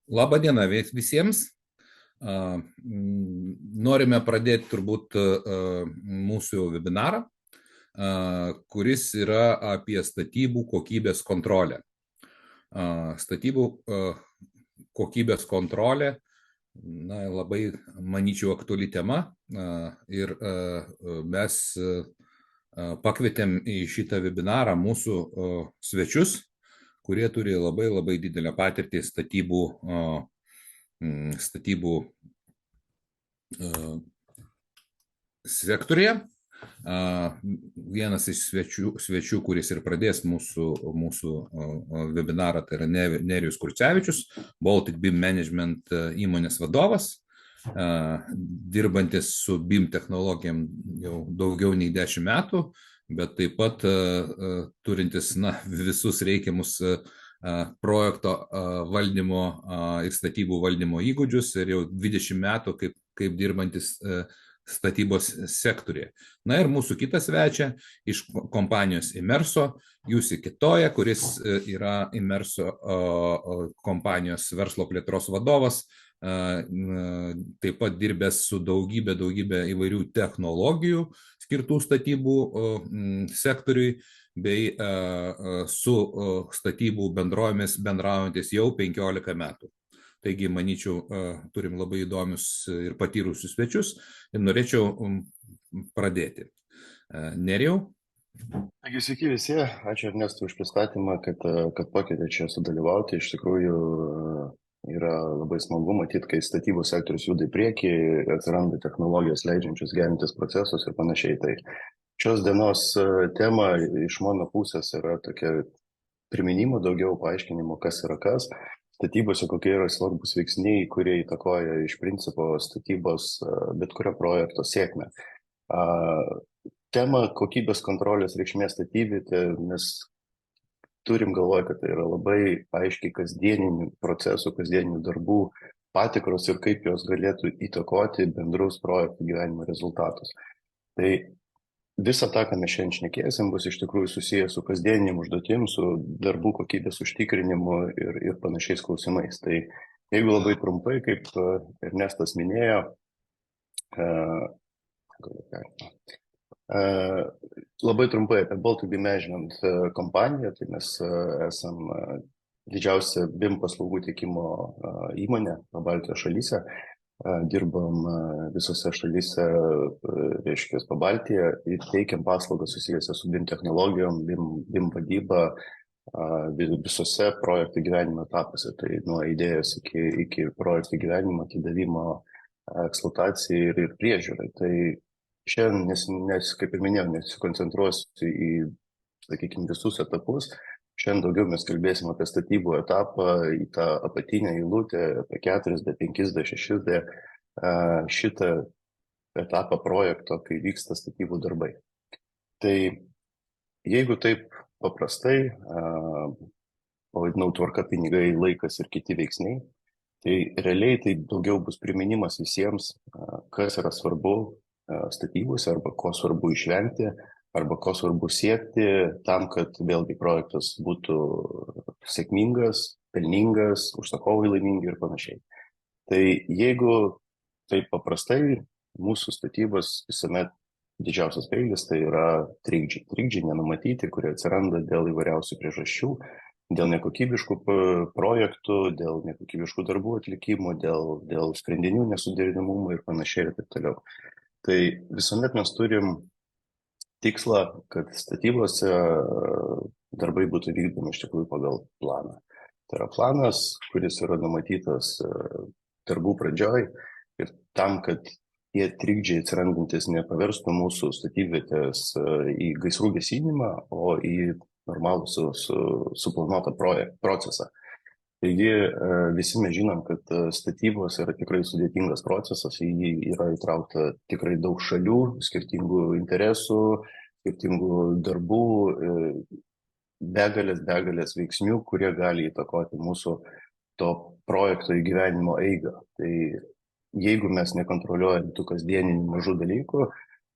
Labą dieną visiems. Norime pradėti turbūt mūsų webinarą, kuris yra apie statybų kokybės kontrolę. Statybų kokybės kontrolė, labai, manyčiau, aktuali tema ir mes pakvietėm į šitą webinarą mūsų svečius, kurie turi labai didelę patirtį statybų sektorėje. Vienas iš svečių, kuris ir pradės mūsų webinarą, tai yra Nerijus Kurcevičius, Baltic BIM Management įmonės vadovas, dirbantis su BIM technologijom jau daugiau nei 10 metų, bet taip pat turintis visus reikiamus projekto valdymo ir statybų valdymo įgūdžius ir jau 20 metų kaip dirbantis statybos sektorėje. Ir mūsų kitas svečia iš kompanijos Imerso, Jussi Kitoja, kuris yra Imerso kompanijos verslo plėtros vadovas, taip pat dirbęs su daugybė įvairių technologijų skirtų statybų sektoriui, bei su statybų bendrovėmis bendraujantis jau 15 metų. Taigi, manyčiau, turim labai įdomius ir patyrusius svečius ir norėčiau pradėti. Nerijau? Taigi, sveiki visi, ačiū Ernestui už pristatymą, kad pakvietė čia sudalyvauti. Iš tikrųjų, yra labai smagu matyti, kai statybų sektorius juda į priekį, atsiranda technologijos leidžiančios gerintis procesus ir panašiai. Tai šios dienos tema iš mano pusės yra tokia priminimo, daugiau paaiškinimo, kas yra kas. Statybose kokie yra svarbus veiksniai, kurie įtakoja iš principo statybos bet kurio projekto sėkmę. Tema kokybės kontrolės reikšmės statybvietė, mes turim galvoje, kad tai yra labai aiškiai kasdieninių procesų, kasdieninių darbų patikros ir kaip jos galėtų įtakoti bendrus projektų gyvenimo rezultatus. Tai visą tą, ką mes šiandien šnekėsim, bus iš tikrųjų susijęs su kasdieniniam užduotim, su darbų kokybės užtikrinimu ir panašiais klausimais. Tai jeigu labai trumpai, kaip Ernestas minėjo, labai trumpai apie Baltic BIM Management kompaniją, tai mes esam didžiausia BIM paslaugų teikimo įmonė Baltijos šalyse. Dirbam visose šalyse, reiškia, Pabaltyje ir teikiam paslaugas susijusias su BIM technologijom, BIM vadyba visose projektų gyvenimo etapuose. Tai nuo idėjos iki projektų gyvenimo, atidavimo, eksploatacijai ir priežiūrai. Tai šiandien, kaip ir minėjau, nesikoncentruosiu į, sakykime, visus etapus. Šiandien daugiau mes kalbėsim apie statybų etapą, į tą apatinę eilutę, apie 4D, 5D, 6D, šitą etapą projekto, kai vyksta statybų darbai. Tai jeigu taip paprastai, pavadinau tvarka, pinigai, laikas ir kiti veiksniai, tai realiai tai daugiau bus priminimas visiems, kas yra svarbu statybose, arba ko svarbu išvengti, arba ko svarbu siekti tam, kad vėlgi projektas būtų sėkmingas, pelningas, užsakovai laimingi ir panašiai. Tai jeigu taip paprastai, mūsų statybos visuomet didžiausias peilis tai yra trikdžiai. Trikdžiai nenumatyti, kurie atsiranda dėl įvairiausių priežasčių, dėl nekokybiškų projektų, dėl nekokybiškų darbų atlikimų, dėl sprendinių nesuderinamumų ir panašiai ir taip toliau. Tai visuomet mes turim tikslą, kad statybose darbai būtų vykdomi iš tikrųjų pagal planą. Tai yra planas, kuris yra numatytas darbų pradžioj ir tam, kad tie trikdžiai atsirandantis nepaverstų mūsų statybvietės į gaisrų gesinimą, o į normalų suplanuotą procesą. Taigi visi mes žinom, kad statybos yra tikrai sudėtingas procesas, į jį yra įtraukta tikrai daug šalių, skirtingų interesų, skirtingų darbų, begalės veiksnių, kurie gali įtakoti mūsų to projekto įgyvenimo eigą. Tai jeigu mes nekontroliuojam tų kasdieninių mažų dalykų,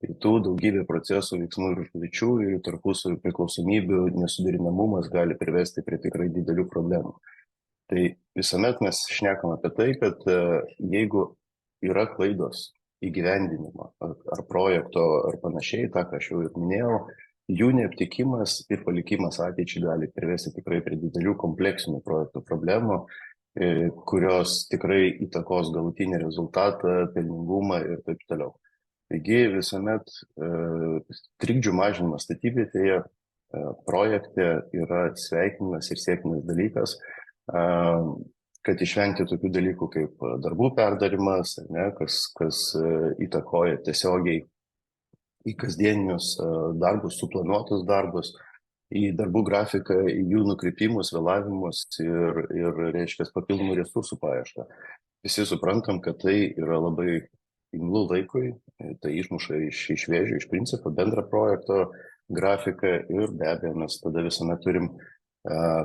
tai tų daugybė procesų, veiksmų ir užduočių, ir tarpusavio priklausomybių nesuderinamumas gali privesti prie tikrai didelių problemų. Tai visuomet mes šnekam apie tai, kad jeigu yra klaidos įgyvendinimo ar projekto ar panašiai, tą, ką aš jau ir minėjau, jų neaptikimas ir palikimas ateičiai gali privesti tikrai prie didelių kompleksinių projektų problemų, kurios tikrai įtakos galutinį rezultatą, pelningumą ir taip toliau. Taigi visuomet trikdžių mažinimas statybvietėje projekte yra sveikinas ir sėkminas dalykas, kad išvengti tokių dalykų kaip darbų perdarimas, ne, kas įtakoja tiesiogiai į kasdieninius darbus, suplanuotus darbus, į darbų grafiką, į jų nukrypimus, vėlavimus ir reiškia, papildomų resursų paiešką. Visi suprantam, kad tai yra labai imlu laikui, tai išmuša iš vėžių, iš principo bendrą projekto grafiką ir be abejo mes tada visuomet turim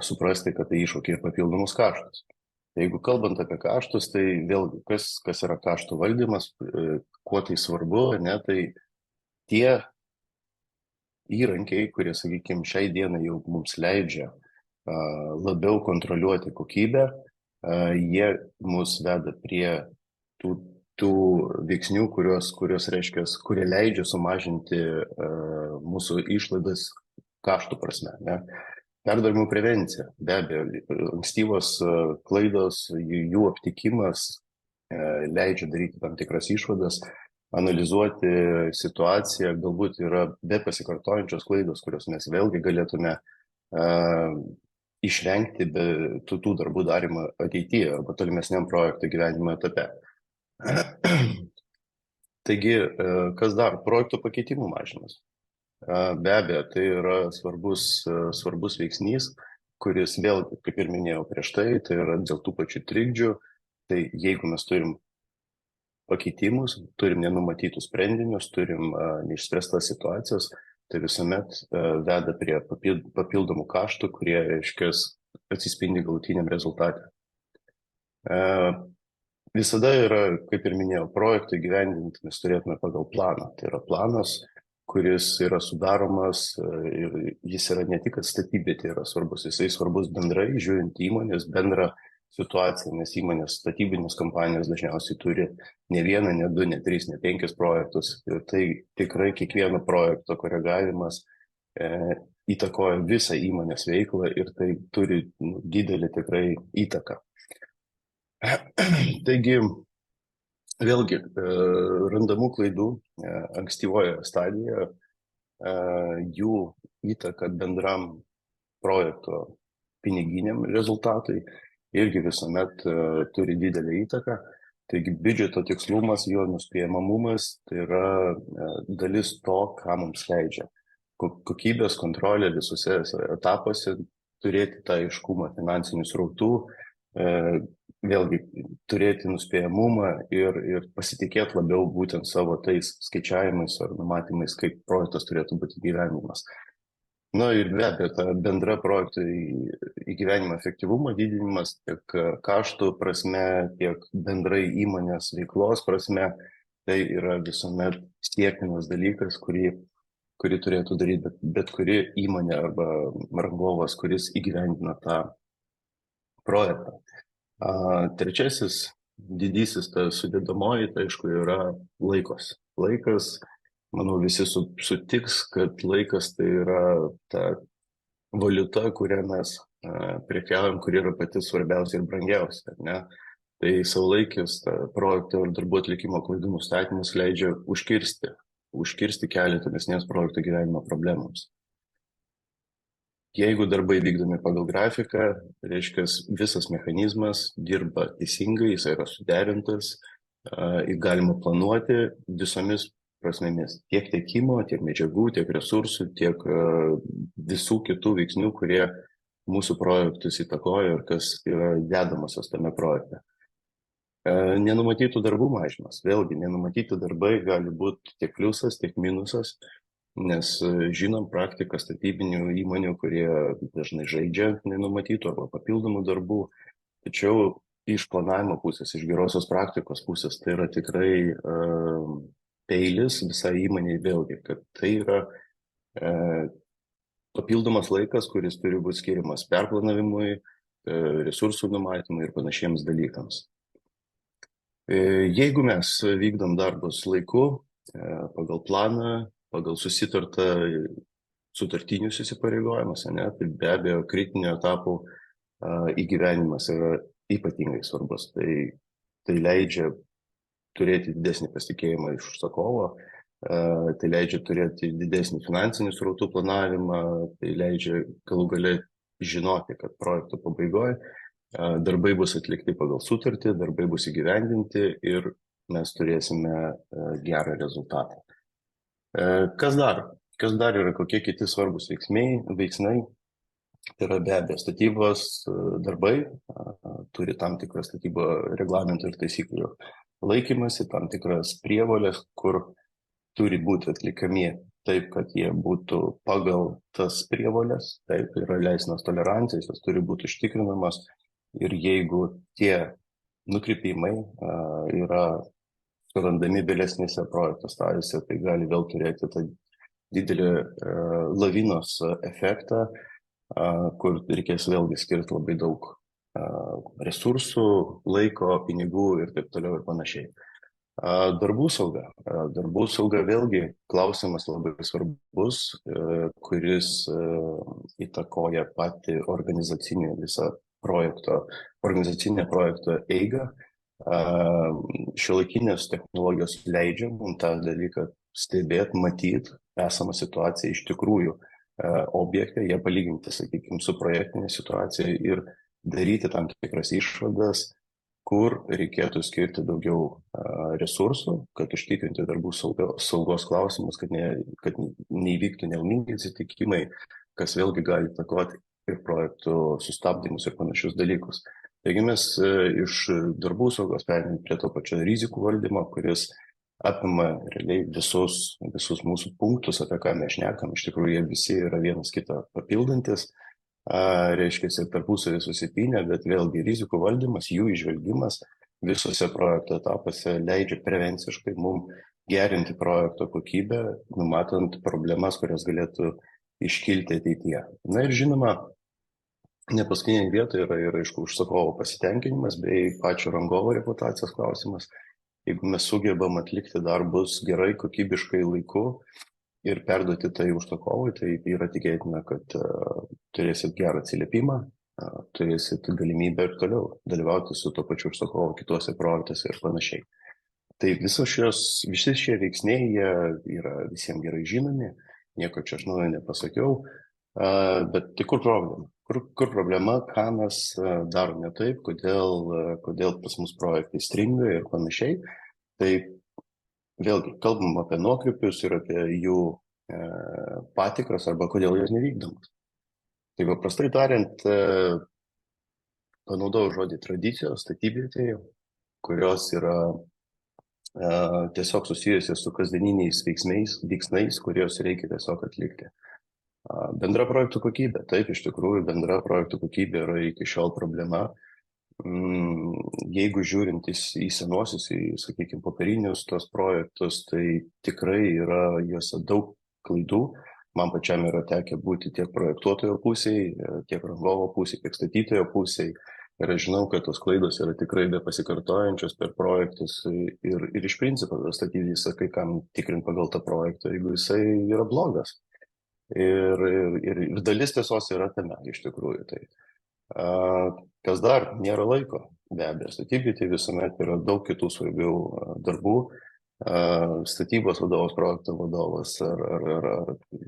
suprasti, kad tai iššūkia ir papildomus kaštus. Jeigu kalbant apie kaštus, tai vėlgi, kas yra kaštų valdymas, kuo tai svarbu, ne, tai tie įrankiai, kurie, sakykime, šiai dienai jau mums leidžia labiau kontroliuoti kokybę, jie mus veda prie tų veiksnių, kurios reiškia, kurie leidžia sumažinti mūsų išlaidas kaštų prasme. Ne? Perdarimų prevencija, be abejo, ankstyvos klaidos, jų aptikimas leidžia daryti tam tikras išvadas, analizuoti situaciją, galbūt yra be pasikartojančios klaidos, kurios mes vėlgi galėtume išvengti be tų darbų darymą ateityje arba tolimesniam projekto gyvenimo etape. Taigi, kas dar? Projektų pakeitimų mažinimas. Be abejo, tai yra svarbus veiksnys, kuris vėl, kaip ir minėjau prieš tai yra dėl tų pačių trikdžių. Tai jeigu mes turim pakeitimus, turim nenumatytus sprendinius, turim neišspręstas situacijas, tai visuomet veda prie papildomų kaštų, kurie, reiškia, atsispindi galutiniam rezultate. Visada yra, kaip ir minėjau, projektą įgyvendinti mes turėtume pagal planą. Tai yra planas, kuris yra sudaromas ir jis yra ne tik, kad statybvietė yra svarbus, jisai svarbus bendrai, žiūrint įmonės bendrą situaciją, nes įmonės statybinės kompanijos dažniausiai turi ne vieną, ne du, ne tris, ne penkis projektus. Ir tai tikrai kiekvieno projekto koregavimas įtakoja visą įmonės veiklą ir tai turi didelį tikrai įtaką. Taigi, vėlgi, randamų klaidų ankstyvoje stadijoje, jų įtaka bendram projekto piniginiam rezultatui irgi visuomet turi didelį įtaką. Taigi, biudžeto tikslumas, jo nuspėjamumas, tai yra dalis to, ką mums leidžia. Kokybės kontrolė visose etapuose, turėti tą aiškumą finansinių srautų, vėlgi turėti nuspėjamumą ir pasitikėti labiau būtent savo tais skaičiavimais ar numatymais, kaip projektas turėtų būti įgyvendinamas. Na ir be abejo, ta bendra projektų įgyvendinimo efektyvumo didinimas tiek kaštų prasme, tiek bendrai įmonės veiklos prasme, tai yra visuomet siekiamas dalykas, kurį turėtų daryti bet kuri įmonė arba rangovas, kuris įgyvendina tą projektą. Trečiasis didysis ta sudėdamoji, tai aišku, yra laikas. Laikas, manau, visi sutiks, kad laikas tai yra ta valiuta, kurią mes prekiaujam, kuri yra pati svarbiausia ir brangiausia. Ne? Tai savalaikis projekto ir darbų atlikimo klaidų nustatymas leidžia užkirsti kelią tolesnės projekto gyvenimo problemams. Jeigu darbai vykdomi pagal grafiką, reiškia, visas mechanizmas dirba teisingai, jis yra suderintas, galima planuoti visomis prasmėmis, tiek tiekimo, tiek medžiagų, tiek resursų, tiek visų kitų veiksnių, kurie mūsų projektus įtakoja ir kas yra dedamosios tame projekte. Nenumatytų darbų mažinimas. Vėlgi, nenumatyti darbai gali būti tiek pliusas, tiek minusas. Nes žinom praktiką statybinių įmonių, kurie dažnai žaidžia nenumatytų arba papildomų darbų. Tačiau iš planavimo pusės, iš gerosios praktikos pusės, tai yra tikrai peilis visai įmonei vėlgi, kad tai yra papildomas laikas, kuris turi būti skiriamas perplanavimui, resursų numatymui ir panašiems dalykams. Jeigu mes vykdom darbus laiku, pagal planą, pagal sutartinius įsipareigojimus, tai be abejo kritinio etapų įgyvenimas yra ypatingai svarbus. Tai leidžia turėti didesnį pasitikėjimą iš užsakovo, tai leidžia turėti didesnį finansinių srautų planavimą, tai leidžia galų gale žinoti, kad projekto pabaigoje darbai bus atlikti pagal sutartį, darbai bus įgyvendinti ir mes turėsime gerą rezultatą. Kas dar? Kas dar yra, kokie kiti svarbus veiksmai? Tai yra be abejo statybos darbai, turi tam tikrą statybą reglamentą ir taisyklių laikymasi, tam tikras prievolės, kur turi būti atlikami taip, kad jie būtų pagal tas prievolės, taip yra leisinos tolerancijos, jos turi būti užtikrinamos ir jeigu tie nukrypimai yra surandami vėlesnėse projekto stadijose, tai gali vėl turėti tą didelį lavinos efektą, kur reikės vėlgi skirti labai daug resursų, laiko, pinigų ir taip toliau ir panašiai. Darbų sauga. Darbų sauga vėlgi klausimas labai svarbus, kuris įtakoja patį organizacinę projekto eigą. Šiuolaikinės technologijos leidžia mums tą dalyką stebėti, matyti esamą situaciją iš tikrųjų objekte, ją palyginti, sakykime, su projektinė situacija ir daryti tam tikras išvadas, kur reikėtų skirti daugiau resursų, kad užtikrinti darbų saugos klausimus, kad neįvyktų nelaimingi atsitikimai, kas vėlgi gali įtakoti ir projektų sustabdymus ir panašius dalykus. Taigi mes iš darbų saugos perėmėm prie to pačio rizikų valdymo, kuris apima realiai visus mūsų punktus, apie ką mes šnekam. Iš tikrųjų, jie visi yra vienas kitą papildantis, reiškia, ir tarpusavį susipynę, bet vėlgi rizikų valdymas, jų įžvelgimas visose projekto etapuose leidžia prevenciškai mums gerinti projekto kokybę, numatant problemas, kurios galėtų iškilti ateityje. Na ir žinoma, ne paskutinėje vietoje yra ir aišku užsakovo pasitenkinimas bei pačio rangovo reputacijos klausimas. Jeigu mes sugebam atlikti darbus gerai, kokybiškai, laiku ir perduoti tai užsakovui, tai yra tikėtina, kad turėsit gerą atsiliepimą, turėsit galimybę ir toliau dalyvauti su to pačiu užsakovu kituose projektuose ir panašiai. Tai visi šie veiksniai jie yra visiems gerai žinomi, nieko čia aš naujo nepasakiau, bet tai kur problema? Kur problema, ką mes darom ne taip, kodėl pas mus projektai stringa ir panašiai. Tai vėlgi kalbam apie nuokrypius ir apie jų patikras arba kodėl jos nevykdomos. Tai paprastai tariant, panaudojau žodį tradicijos, statybvietėje, kurios yra tiesiog susijusios su kasdieniniais veiksmais, kuriuos reikia tiesiog atlikti. Bendra projektų kokybė. Taip, iš tikrųjų, bendra projektų kokybė yra iki šiol problema. Jeigu žiūrint į senuosius, sakykime, popierinius tos projektus, tai tikrai yra juose daug klaidų. Man pačiam yra tekę būti tiek projektuotojo pusėje, tiek rangovo pusėje, tiek statytojo pusėje. Ir aš žinau, kad tos klaidos yra tikrai be pasikartojančios per projektus. Ir iš principo statybvis sakai, kam tikrint pagal tą projektą, jeigu jisai yra blogas. Ir dalis tiesos yra tame, iš tikrųjų. Tai. Kas dar? Nėra laiko. Be abejo, statybvietėje visuomet yra daug kitų svarbių darbų. Statybos vadovas, projekto vadovas ar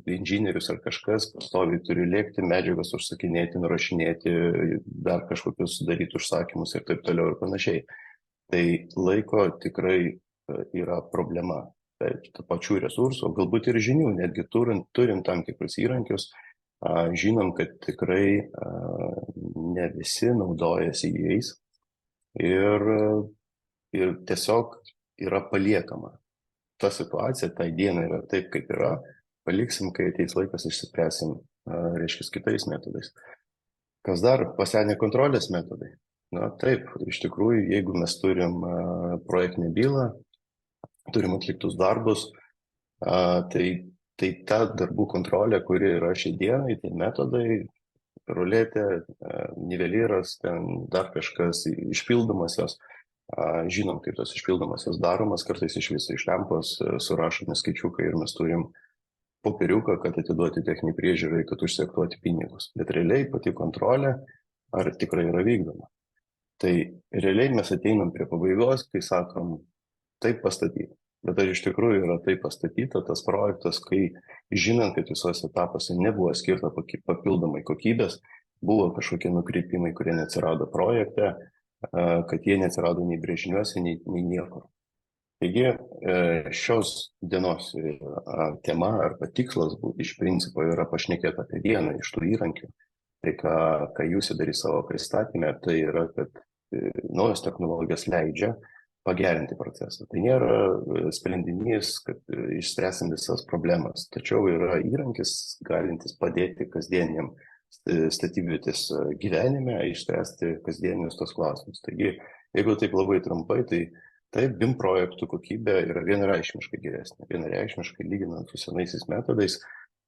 inžinierius ar kažkas pastoviai turi lėkti, medžiagas užsakinėti, nurašinėti, dar kažkokius daryti užsakymus ir taip toliau ir panašiai. Tai laiko tikrai yra problema. Tų pačių resursų, galbūt ir žinių, netgi turim tam tikrus įrankius, žinom, kad tikrai ne visi naudojasi jais ir tiesiog yra paliekama. Ta situacija, tai diena yra taip, kaip yra, paliksim, kai ateis laikas išspręsim, reiškia, kitais metodais. Kas dar? Pasenę kontrolės metodai. Na taip, iš tikrųjų, jeigu mes turim projektinę bylą, turim atliktus darbus, tai ta darbų kontrolė, kuri yra šiai dienai, tai metodai, ruletė, niveliras, ten dar kažkas išpildomasios. Žinom, kaip tos išpildomasios daromas, kartais iš viso iš lempos surašomi skaičiukai ir mes turim popieriuką, kad atiduoti techninį priežiūrai, kad užsiektuoti pinigus. Bet realiai pati kontrolė, ar tikrai yra vykdoma. Tai realiai mes ateinam prie pabaigos, kai sakom, taip pastatyta. Bet ar iš tikrųjų yra taip pastatyta tas projektas, kai žinant, kad visos etapuose nebuvo skirta papildomai kokybės, buvo kažkokie nukreipimai, kurie neatsirado projekte, kad jie neatsirado nei brėžiniuose, nei niekur. Taigi šios dienos tema arba tikslas iš principo yra pašnekėti apie vieną iš tų įrankių. Tai ką jūs darys savo pristatymę, tai yra, kad naujos technologijos leidžia pagerinti procesą. Tai nėra sprendinys, kad išspręsim visas problemas, tačiau yra įrankis galintis padėti kasdieniam statybvietės gyvenime išspręsti kasdienius tos klausimus. Taigi, jeigu taip labai trumpai, tai taip, BIM projektų kokybė yra vienareikšmiškai geresnė, vienareikšmiškai lyginant su senaisiais metodais,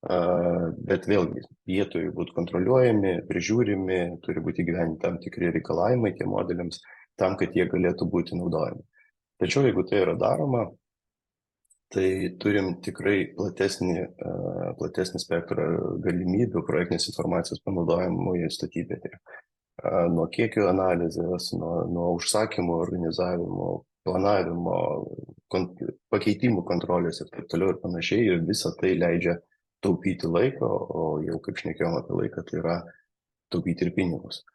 bet vėlgi, jie turi būti kontroliuojami, prižiūrimi, turi būti įgyvendinti tam tikri reikalavimai tiem modeliams, tam, kad jie galėtų būti naudojami. Tačiau, jeigu tai yra daroma, tai turim tikrai platesnį spektrą galimybių projektinės informacijos panaudojimui statybvietėje. Nuo kiekių analizės, nuo užsakymų organizavimo, planavimo, pakeitimų kontrolės ir taip toliau ir panašiai. Ir visa tai leidžia taupyti laiko, o jau kaip šnekėjom apie laiką, tai yra taupyti ir pinigus.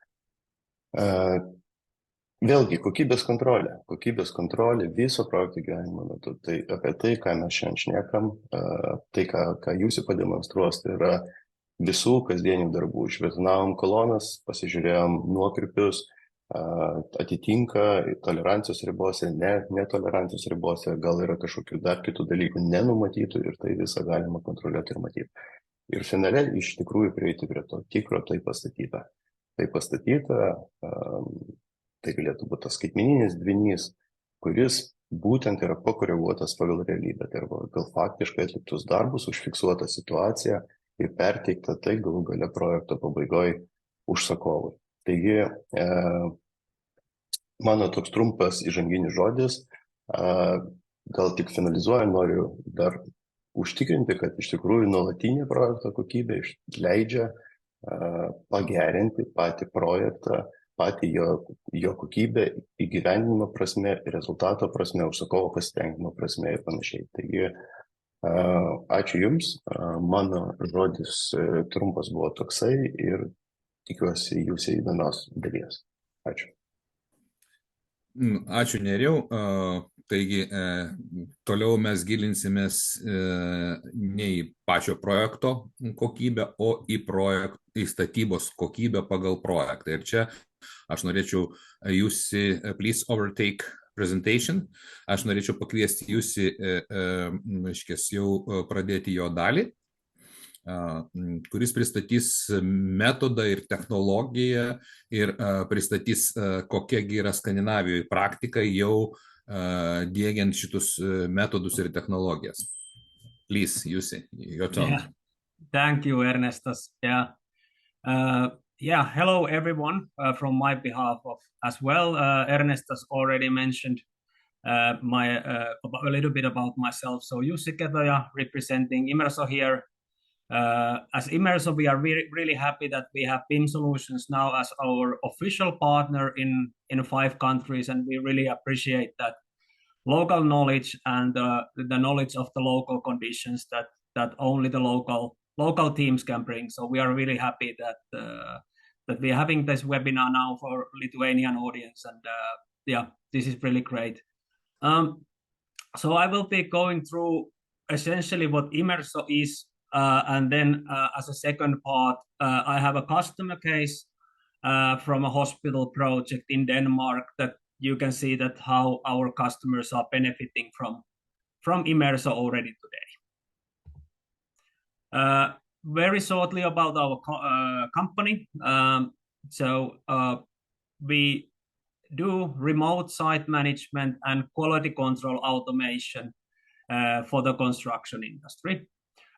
Vėlgi, kokybės kontrolė viso projekto gyvenimo metu. Tai apie tai, ką mes šiandien šnekam, tai, ką jūs pademonstruos, tai yra visų kasdienių darbų. Išvertinavom kolonas, pasižiūrėjom nuokrypius, atitinka tolerancijos ribose, netolerancijos ribose, gal yra kažkokių dar kitų dalykų nenumatytų ir tai visą galima kontroliuoti ir matyti. Ir finale iš tikrųjų prieiti prie to tikro, tai pastatyta. Tai galėtų būti tas skaitmeninis dvynys, kuris būtent yra pakoreguotas pagal realybę. Tai yra gal faktiškai atliktus darbus, užfiksuota situacija ir perteikta tai galų gale projekto pabaigoje užsakovui. Taigi, mano toks trumpas įžanginis žodis, gal tik finalizuojant noriu dar užtikrinti, kad iš tikrųjų nuolatinė projekto kokybė leidžia pagerinti patį projektą, patį jo kokybę įgyvendinimo prasme, rezultato prasme, užsakovo pasitenkinimo prasme ir panašiai. Taigi, ačiū Jums, mano žodis trumpas buvo toksai ir tikiuosi Jūsų įdomios dalies. Ačiū. Ačiū Nerijau. Taigi, toliau mes gilinsimės ne į pačio projekto kokybę, o į statybos kokybę pagal projektą. Ir čia aš norėčiau Jūsų, please overtake presentation. Aš norėčiau pakviesti Jūsų, jau pradėti jo dalį, kuris pristatys metodą ir technologiją ir pristatys, kokia yra Skandinavijoje praktika jau diegiant šitus metodus ir technologijas. Please, Jussi, your turn. Yeah. Thank you, Ernestas. Hello everyone from my behalf as well. Ernestas already mentioned a little bit about myself. So Jussi Ketoja, representing Immerso here. As Immerso, we are really happy that we have BIM Solutions now as our official partner in 5 countries, and we really appreciate that local knowledge and the knowledge of the local conditions that only the local teams can bring. So we are really happy that we are having this webinar now for Lithuanian audience, and this is really great. So I will be going through essentially what Immerso is. And then as a second part, I have a customer case from a hospital project in Denmark that you can see that how our customers are benefiting from Immerso already today. Very shortly about our company. We do remote site management and quality control automation for the construction industry.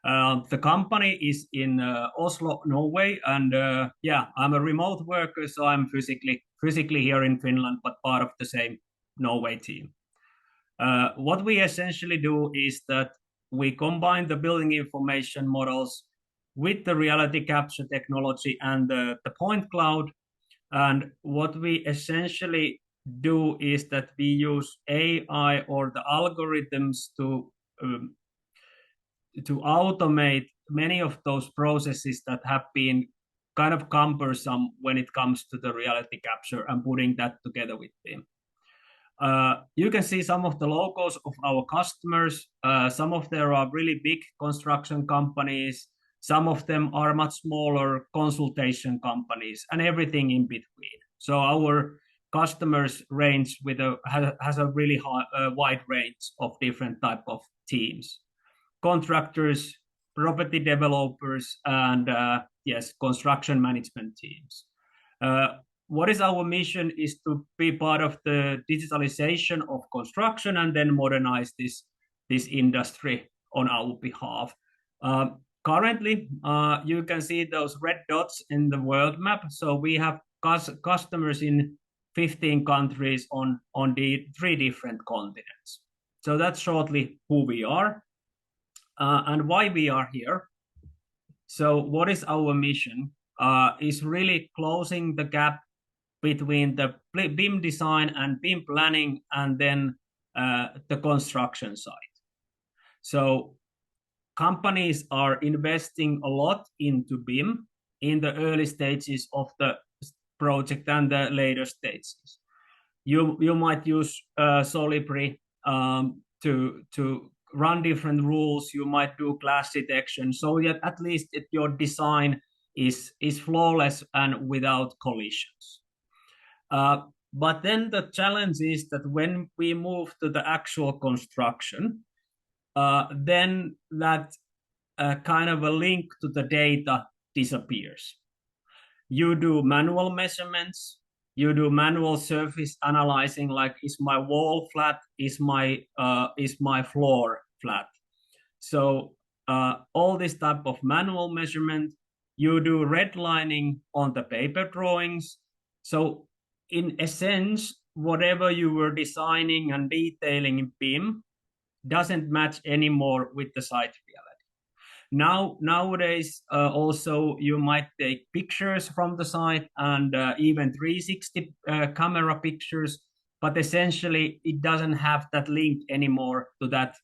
The company is in Oslo, Norway, and yeah, I'm a remote worker, so I'm physically here in Finland, but part of the same Norway team. What we essentially do is that we combine the building information models with the reality capture technology and the point cloud. And what we essentially do is that we use AI or the algorithms to automate many of those processes that have been kind of cumbersome when it comes to the reality capture and putting that together with them. You can see some of the logos of our customers. Some of them are really big construction companies. Some of them are much smaller consultation companies, and everything in between. So our customers range has a really wide range of different type of teams. Contractors, property developers, and yes, construction management teams. What is our mission is to be part of the digitalization of construction and then modernize this industry on our behalf. Currently, you can see those red dots in the world map. So we have customers in 15 countries on the 3 different continents. So that's shortly who we are and why we are here. So what is our mission? Is really closing the gap between the BIM design and BIM planning and then the construction side. So companies are investing a lot into BIM in the early stages of the project and the later stages. You might use Solibri to run different rules. You might do clash detection so that at least your design is flawless and without collisions. But then the challenge is that when we move to the actual construction, then that kind of a link to the data disappears. You do manual measurements, you do manual surface analyzing, like is my wall flat, is my floor flat. So all this type of manual measurement, you do redlining on the paper drawings. So in essence, whatever you were designing and detailing in BIM doesn't match anymore with the site reality. Nowadays, also you might take pictures from the site and even 360 camera pictures, but essentially it doesn't have that link anymore to that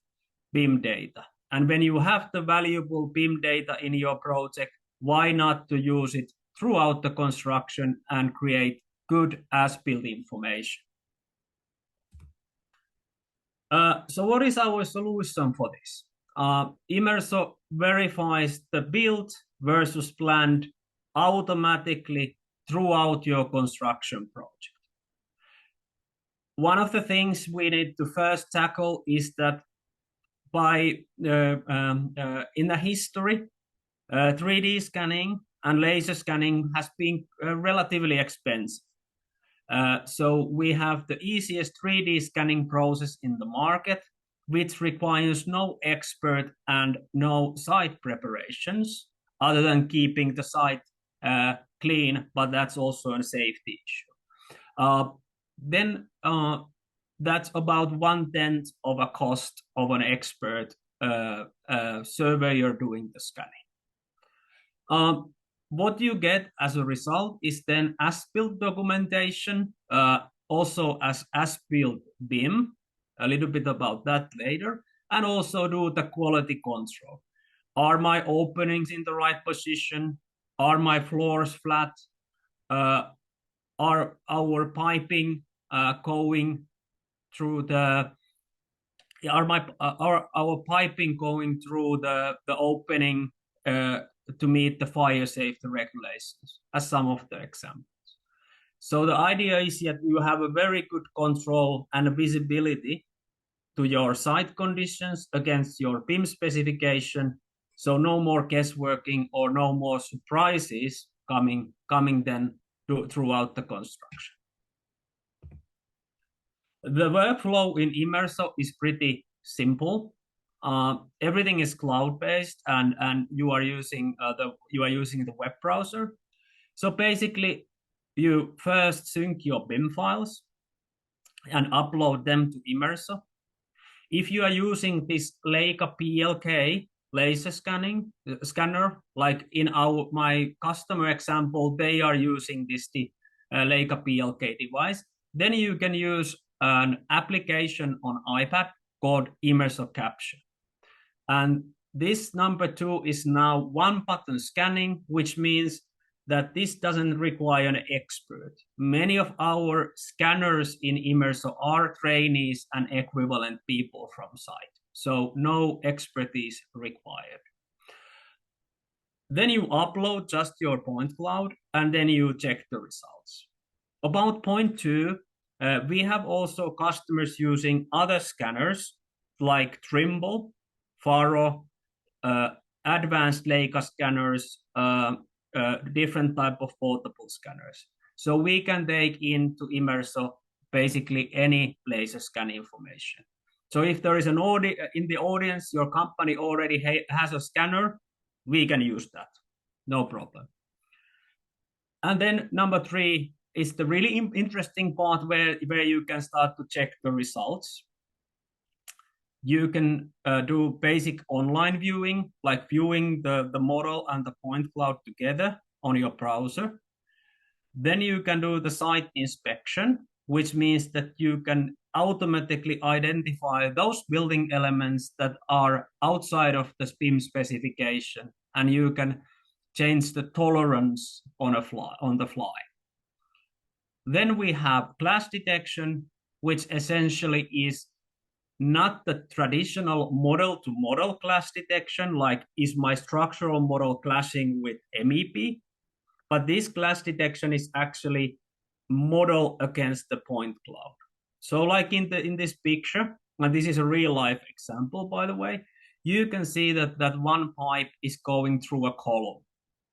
BIM data. And when you have the valuable BIM data in your project, why not to use it throughout the construction and create good as-built information? So what is our solution for this? Immerso verifies the built versus planned automatically throughout your construction project. One of the things we need to first tackle is that by in the history, 3D scanning and laser scanning has been relatively expensive. So we have the easiest 3D scanning process in the market, which requires no expert and no site preparations other than keeping the site clean, but that's also a safety issue. Then that's about 1/10 of a cost of an expert surveyor doing the scanning. What you get as a result is then as-built documentation, also as-built BIM, a little bit about that later, and also do the quality control. Are my openings in the right position? Are my floors flat? Are our piping going through the our piping going through the opening to meet the fire safety regulations, as some of the examples. So the idea is that you have a very good control and visibility to your site conditions against your BIM specification. So no more guessworking or no more surprises coming then throughout the construction. The workflow in Immerso is pretty simple. everything is cloud-based, and you are using the web browser. So basically, you first sync your BIM files and upload them to Immerso. If you are using this Leica PLK laser scanner, like in my customer example, they are using the Leica PLK device, then you can use an application on iPad called Immerso Capture. And this number 2 is now one-button scanning, which means that this doesn't require an expert. Many of our scanners in Immerso are trainees and equivalent people from site, so no expertise required. Then you upload just your point cloud, and then you check the results. About point 2, we have also customers using other scanners like Trimble, Faro, advanced Leica scanners, different type of portable scanners. So we can take into Immerso basically any laser scan information. So if there is an in the audience, your company already has a scanner, we can use that, no problem. And then number 3 is the really interesting part where you can start to check the results. You can do basic online viewing, like viewing the model and the point cloud together on your browser. Then you can do the site inspection, which means that you can automatically identify those building elements that are outside of the BIM specification, and you can change the tolerance on the fly. Then we have clash detection, which essentially is not the traditional model-to-model clash detection, like is my structural model clashing with MEP, but this clash detection is actually model against the point cloud. So like in this picture, and this is a real-life example, by the way, you can see that one pipe is going through a column.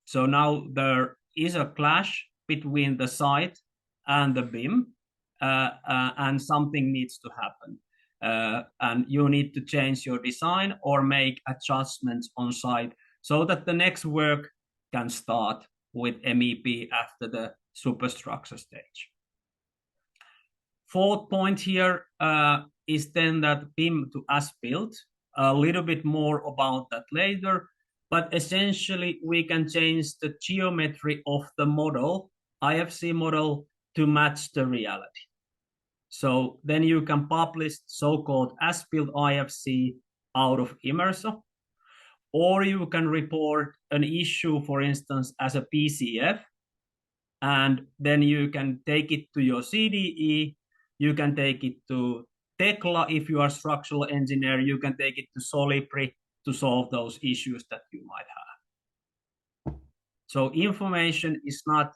So now there is a clash between the site and the BIM, and something needs to happen. And you need to change your design or make adjustments on site so that the next work can start with MEP after the superstructure stage. Fourth point here is then that BIM to as-built. A little bit more about that later, but essentially we can change the geometry of the model, IFC model, to match the reality. So then you can publish so-called as-built IFC out of Immerso, or you can report an issue, for instance, as a PCF, and then you can take it to your CDE, you can take it to Tekla if you are a structural engineer, you can take it to Solibri to solve those issues that you might have. So information is not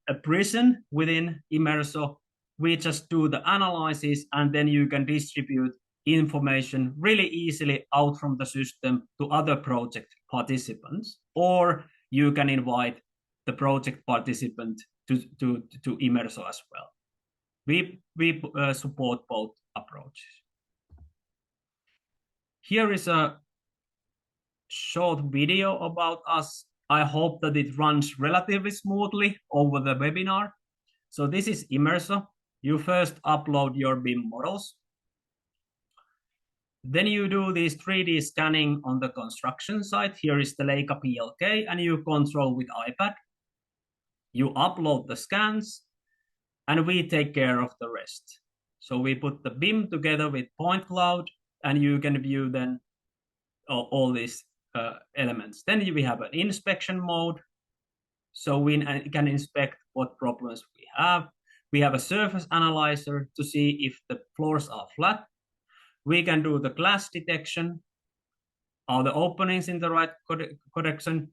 a prison within Immerso. We just do the analysis, and then you can distribute information really easily out from the system to other project participants, or you can invite the project participant to Immerso as well. We support both approaches. Here is a short video about us. I hope that it runs relatively smoothly over the webinar. So this is Immerso. You first upload your BIM models. Then you do this 3D scanning on the construction site. Here is the Leica PLK, and you control with iPad. You upload the scans, and we take care of the rest. So we put the BIM together with point cloud, and you can view then all these elements. Then we have an inspection mode, so we can inspect what problems we have. We have a surface analyzer to see if the floors are flat. We can do the clash detection. Are the openings in the right correction?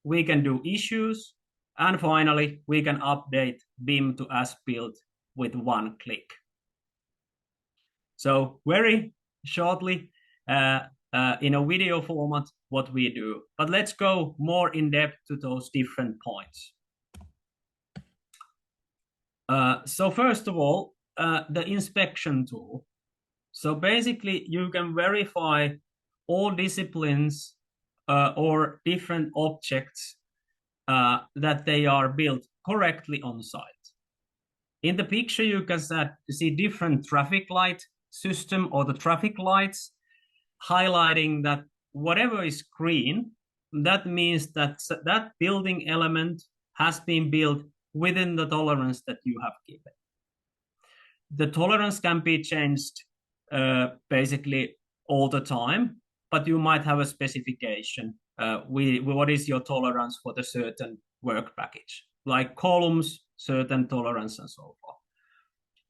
We can do issues. And finally, we can update BIM to as-built with one click. So very shortly, in a video format, what we do. But let's go more in depth to those different points. So first of all, the inspection tool. So basically, you can verify all disciplines or different objects that they are built correctly on site. In the picture, you can see different traffic light system or the traffic lights, highlighting that whatever is green, that means that that building element has been built within the tolerance that you have given. The tolerance can be changed basically all the time, but you might have a specification. What is your tolerance for the certain work package, like columns, certain tolerance, and so forth.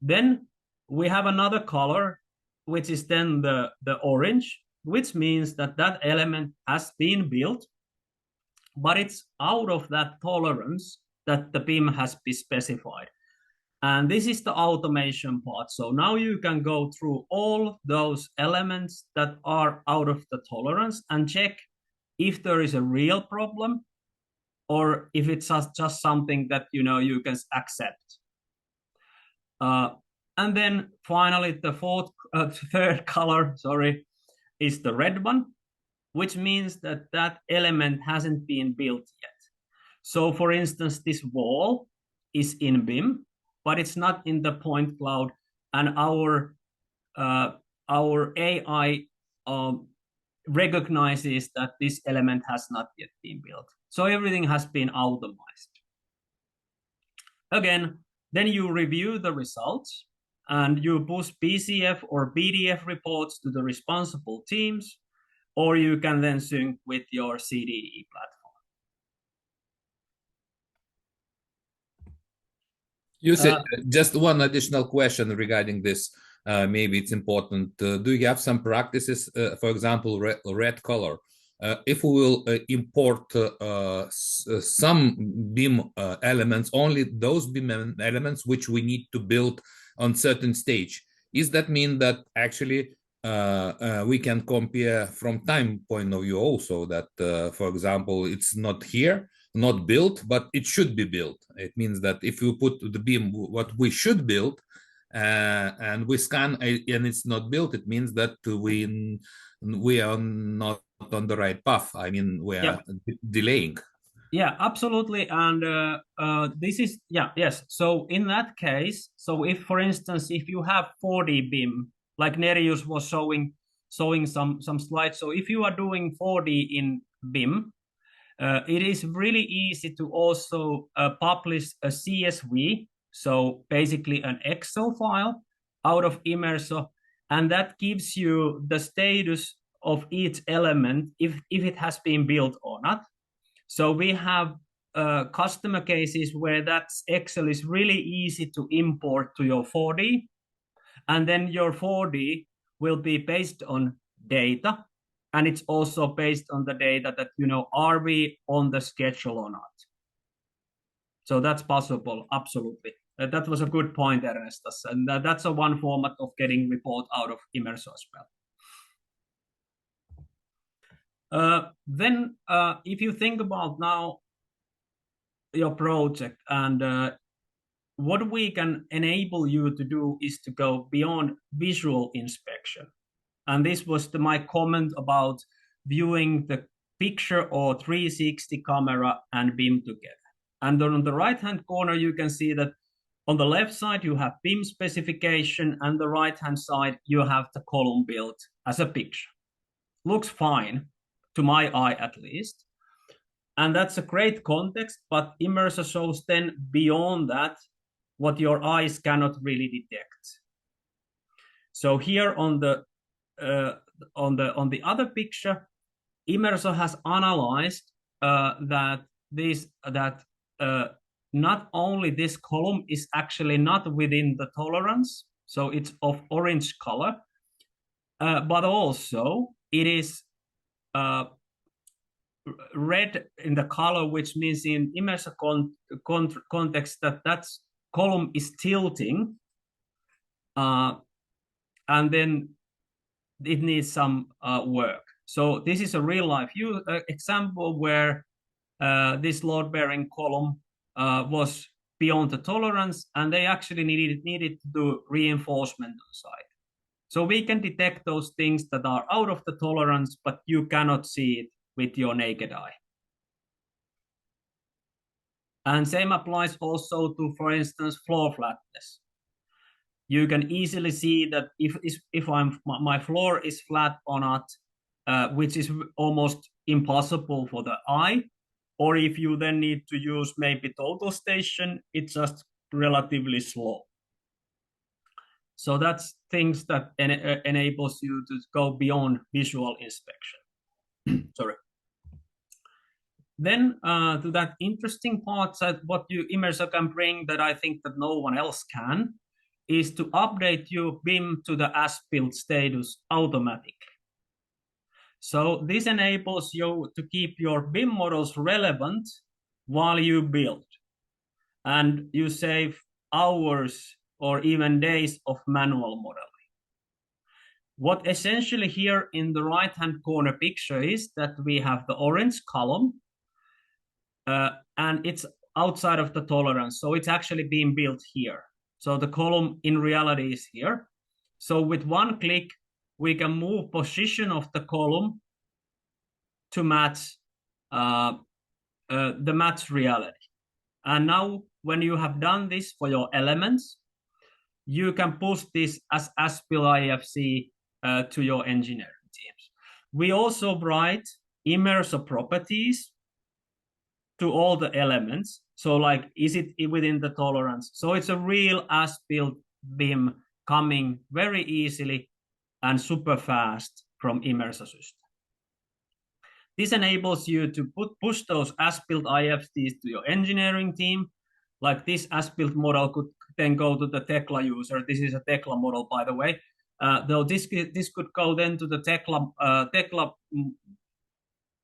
Then we have another color, which is then the orange, which means that that element has been built, but it's out of that tolerance that the BIM has been specified. And this is the automation part. So now you can go through all those elements that are out of the tolerance and check if there is a real problem or if it's just something that you can accept. And then finally, the third color, is the red one, which means that that element hasn't been built yet. So for instance, this wall is in BIM, but it's not in the point cloud, and our AI recognizes that this element has not yet been built. So everything has been automated. Again, then you review the results and you push PCF or PDF reports to the responsible teams, or you can then sync with your CDE platform. You said just one additional question regarding this. Maybe it's important. Do you have some practices, for example, red color? If we will import some BIM elements, only those BIM elements which we need to build on certain stage, is that mean that actually we can compare from time point of view also that, for example, it's not here, not built, but it should be built. It means that if you put the BIM what we should build and we scan and it's not built, it means that we are not on the right path. I mean, we are delaying. Yeah, absolutely. And this is, yes. So in that case, so if, for instance, if you have 4D BIM, like Nerijus was showing some slides. So if you are doing 4D in BIM, it is really easy to also publish a CSV, so basically an Excel file out of Immerso, and that gives you the status of each element if it has been built or not. So we have customer cases where that Excel is really easy to import to your 4D, and then your 4D will be based on data. And it's also based on the data that, are we on the schedule or not? So that's possible, absolutely. That was a good point, Ernestas. And that's one format of getting report out of Immerso as well. Then if you think about now your project and what we can enable you to do is to go beyond visual inspection. And this was my comment about viewing the picture or 360 camera and BIM together. And on the right-hand corner, you can see that on the left side, you have BIM specification, and the right-hand side, you have the column built as a picture. Looks fine, to my eye at least. And that's a great context, but Immerso shows then beyond that what your eyes cannot really detect. So here on the other picture, Immerso has analyzed that not only this column is actually not within the tolerance, so it's of orange color, but also it is red in the color, which means in Immerso context that column is tilting, and then it needs some work. So this is a real life example where this load-bearing column was beyond the tolerance, and they actually needed to do reinforcement on site. So we can detect those things that are out of the tolerance, but you cannot see it with your naked eye. And same applies also to, for instance, floor flatness. You can easily see that if my floor is flat or not, which is almost impossible for the eye, or if you then need to use maybe total station, it's just relatively slow. So that's things that enables you to go beyond visual inspection. Sorry. Then to that interesting part that what you immerser can bring that I think that no one else can is to update your BIM to the as-built status automatically. So this enables you to keep your BIM models relevant while you build, and you save hours or even days of manual modeling. What essentially here in the right-hand corner picture is that we have the orange column, and it's outside of the tolerance. So it's actually being built here. So the column in reality is here. So with one click, we can move position of the column to match the match reality. And now when you have done this for your elements, you can push this as as-built IFC to your engineering teams. We also write immerser properties to all the elements. So like, is it within the tolerance? So it's a real as-built BIM coming very easily and super fast from immerser system. This enables you to push those as-built IFCs to your engineering team. Like this as-built model could then go to the Tekla user. This is a Tekla model, by the way. Though this could go then to the Tekla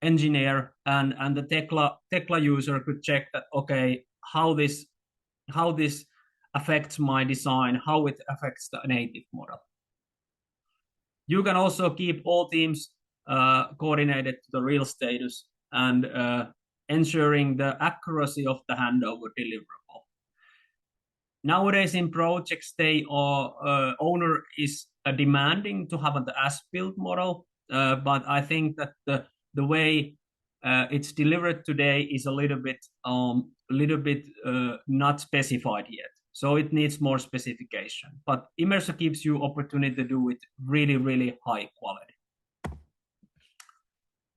engineer, and the Tekla user could check that, okay, how this affects my design, how it affects the native model. You can also keep all teams coordinated to the real status and ensuring the accuracy of the handover deliverable. Nowadays in projects, owner is demanding to have the as-built model, but I think that the way it's delivered today is a little bit not specified yet. So it needs more specification. But immerser gives you opportunity to do it really, really high quality.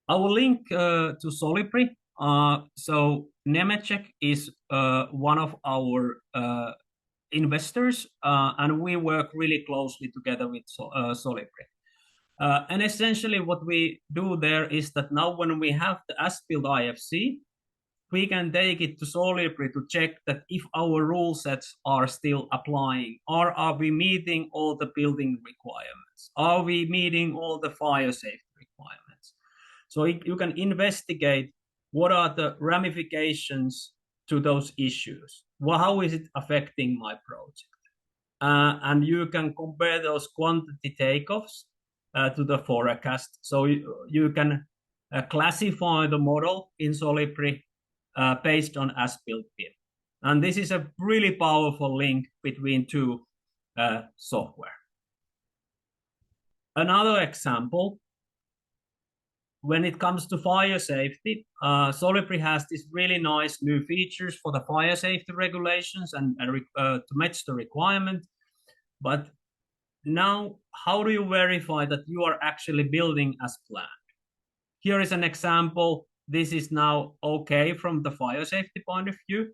I will link to Solibri. So Nemetschek is one of our investors, and we work really closely together with Solibri. And essentially what we do there is that now when we have the as-built IFC, we can take it to Solibri to check that if our rule sets are still applying, or are we meeting all the building requirements? Are we meeting all the fire safety requirements? So you can investigate what are the ramifications to those issues. Well, how is it affecting my project? And you can compare those quantity takeoffs to the forecast. So you can classify the model in Solibri based on as-built BIM. And this is a really powerful link between two software. Another example, when it comes to fire safety, Solibri has these really nice new features for the fire safety regulations and to match the requirement. But now, how do you verify that you are actually building as planned? Here is an example. This is now okay from the fire safety point of view.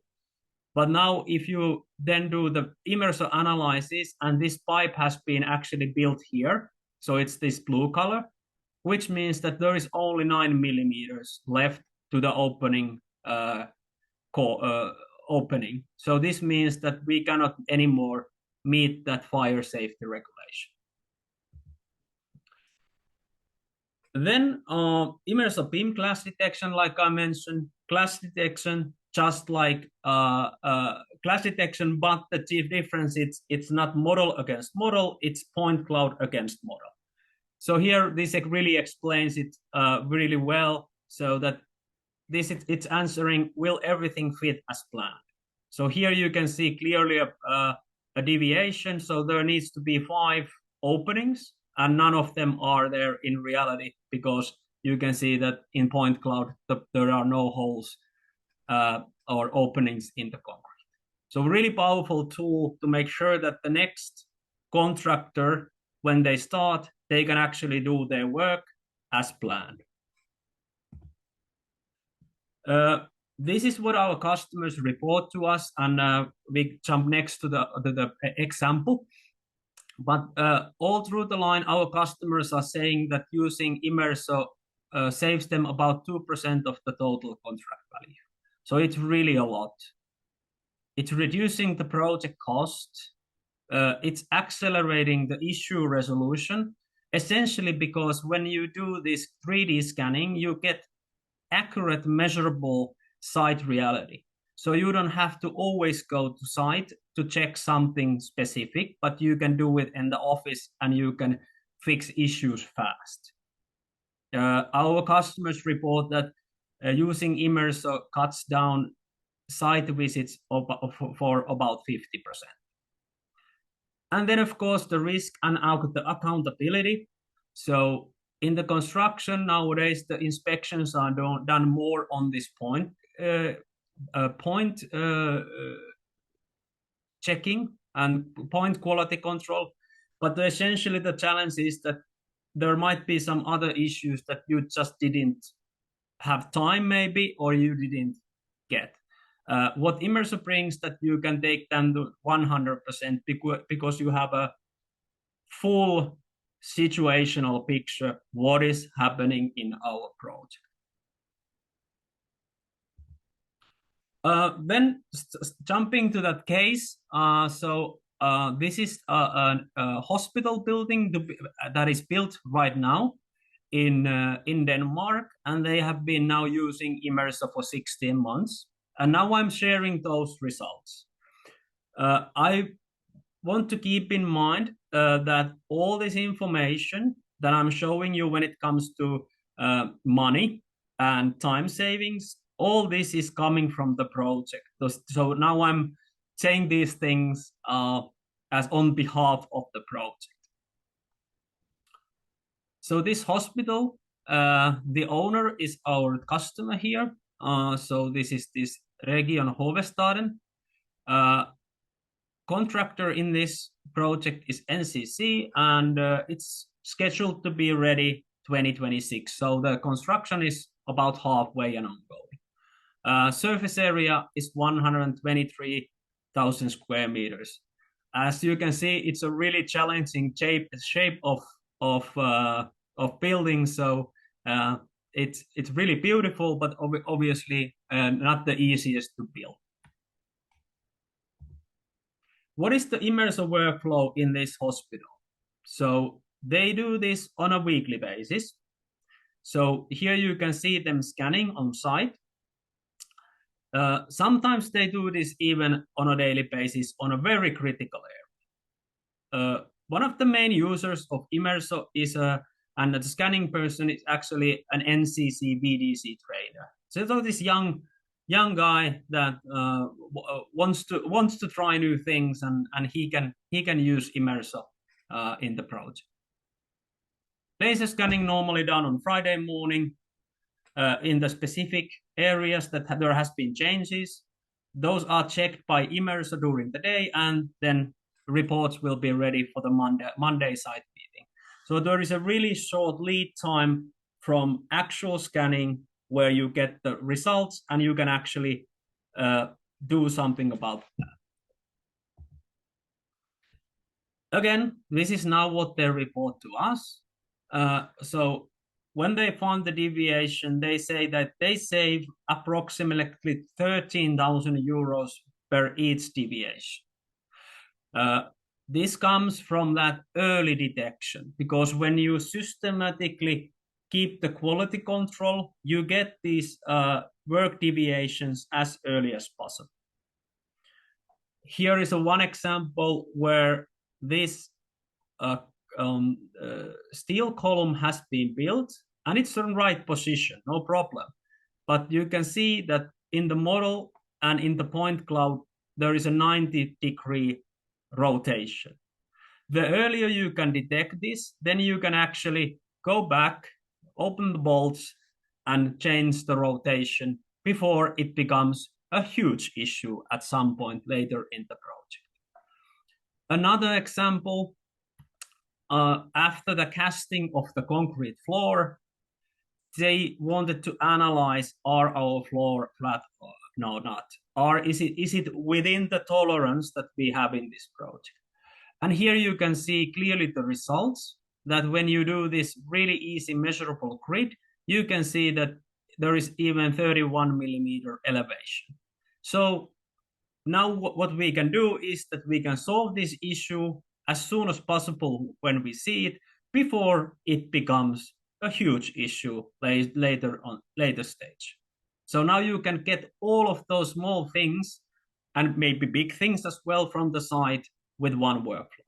But now if you then do the immerser analysis, and this pipe has been actually built here, so it's this blue color, which means that there is only 9 millimeters left to the opening. So this means that we cannot anymore meet that fire safety regulation. Then immerser BIM class detection, like I mentioned, class detection, just like class detection, but the chief difference is it's not model against model, it's point cloud against model. So here, this really explains it really well, so that it's answering, will everything fit as planned? So here you can see clearly a deviation, so there needs to be 5 openings, and none of them are there in reality, because you can see that in point cloud there are no holes or openings in the concrete. So really powerful tool to make sure that the next contractor, when they start, they can actually do their work as planned. This is what our customers report to us, and we jump next to the example. But all through the line, our customers are saying that using Immerso saves them about 2% of the total contract value. So it's really a lot. It's reducing the project cost. It's accelerating the issue resolution, essentially because when you do this 3D scanning, you get accurate, measurable site reality. So you don't have to always go to site to check something specific, but you can do it in the office and you can fix issues fast. Our customers report that using Immerso cuts down site visits for about 50%. And then, of course, the risk and the accountability. So in the construction nowadays, the inspections are done more on this point checking and point quality control. But essentially the challenge is that there might be some other issues that you just didn't have time maybe, or you didn't get. What Immerso brings that you can take them to 100% because you have a full situational picture what is happening in our project. Then jumping to that case, this is a hospital building that is built right now in Denmark, and they have been now using Immerso for 16 months. And now I'm sharing those results. I want to keep in mind that all this information that I'm showing you when it comes to money and time savings, all this is coming from the project. So now I'm saying these things as on behalf of the project. So this hospital, the owner is our customer here. So this is this Region Hovedstaden. Contractor in this project is NCC, and it's scheduled to be ready 2026. So the construction is about halfway and ongoing. Surface area is 123,000 square meters. As you can see, it's a really challenging shape of building. So it's really beautiful, but obviously not the easiest to build. What is the Immerso workflow in this hospital? So they do this on a weekly basis. So here you can see them scanning on site. Sometimes they do this even on a daily basis on a very critical area. One of the main users of Immerso is and the scanning person is actually an NCC VDC trainer. So this young guy that wants to try new things, and he can use Immerso in the project. Laser scanning normally done on Friday morning in the specific areas that there has been changes. Those are checked by Immerso during the day, and then reports will be ready for the Monday site meeting. So there is a really short lead time from actual scanning where you get the results and you can actually do something about that. Again, this is now what they report to us. So when they found the deviation, they say that they save approximately 13,000 euros per each deviation. This comes from that early detection, because when you systematically keep the quality control, you get these work deviations as early as possible. Here is one example where this steel column has been built and it's in the right position, no problem. But you can see that in the model and in the point cloud, there is a 90-degree rotation. The earlier you can detect this, then you can actually go back, open the bolts, and change the rotation before it becomes a huge issue at some point later in the project. Another example, after the casting of the concrete floor, they wanted to analyze, are our floor flat or no, not? Or is it within the tolerance that we have in this project? And here you can see clearly the results, that when you do this really easy measurable grid, you can see that there is even 31 millimeter elevation. So now what we can do is that we can solve this issue as soon as possible when we see it, before it becomes a huge issue later stage. So now you can get all of those small things and maybe big things as well from the site with one workflow.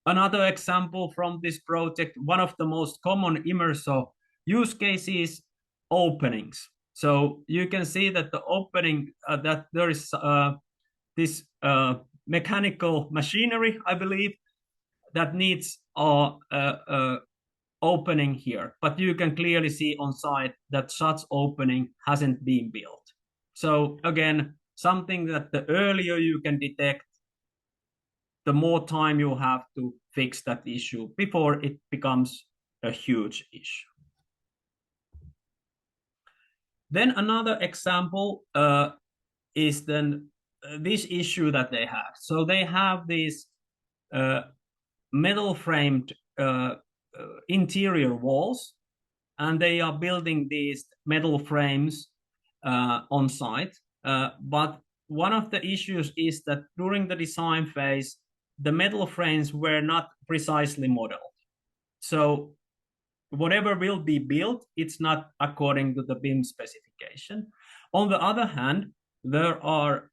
Another example from this project, one of the most common Immerso use cases, openings. So you can see that the opening, that there is this mechanical machinery, I believe, that needs opening here. But you can clearly see on site that such opening hasn't been built. So again, something that the earlier you can detect, the more time you have to fix that issue before it becomes a huge issue. Then another example is then this issue that they have. So they have these metal framed interior walls, and they are building these metal frames on site. But one of the issues is that during the design phase, the metal frames were not precisely modeled. So whatever will be built, it's not according to the BIM specification. On the other hand, there are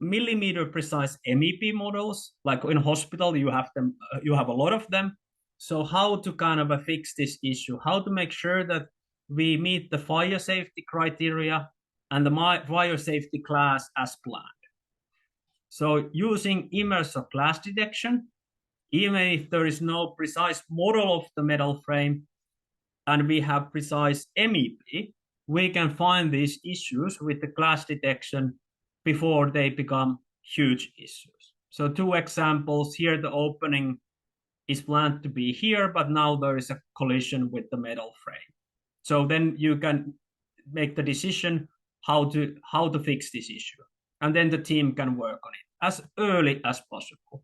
millimeter precise MEP models, like in hospital, you have them, you have a lot of them. So how to kind of fix this issue, how to make sure that we meet the fire safety criteria and the fire safety class as planned. So using Immerso class detection, even if there is no precise model of the metal frame and we have precise MEP, we can find these issues with the class detection before they become huge issues. So two examples here, the opening is planned to be here, but now there is a collision with the metal frame. So then you can make the decision how to fix this issue. And then the team can work on it as early as possible.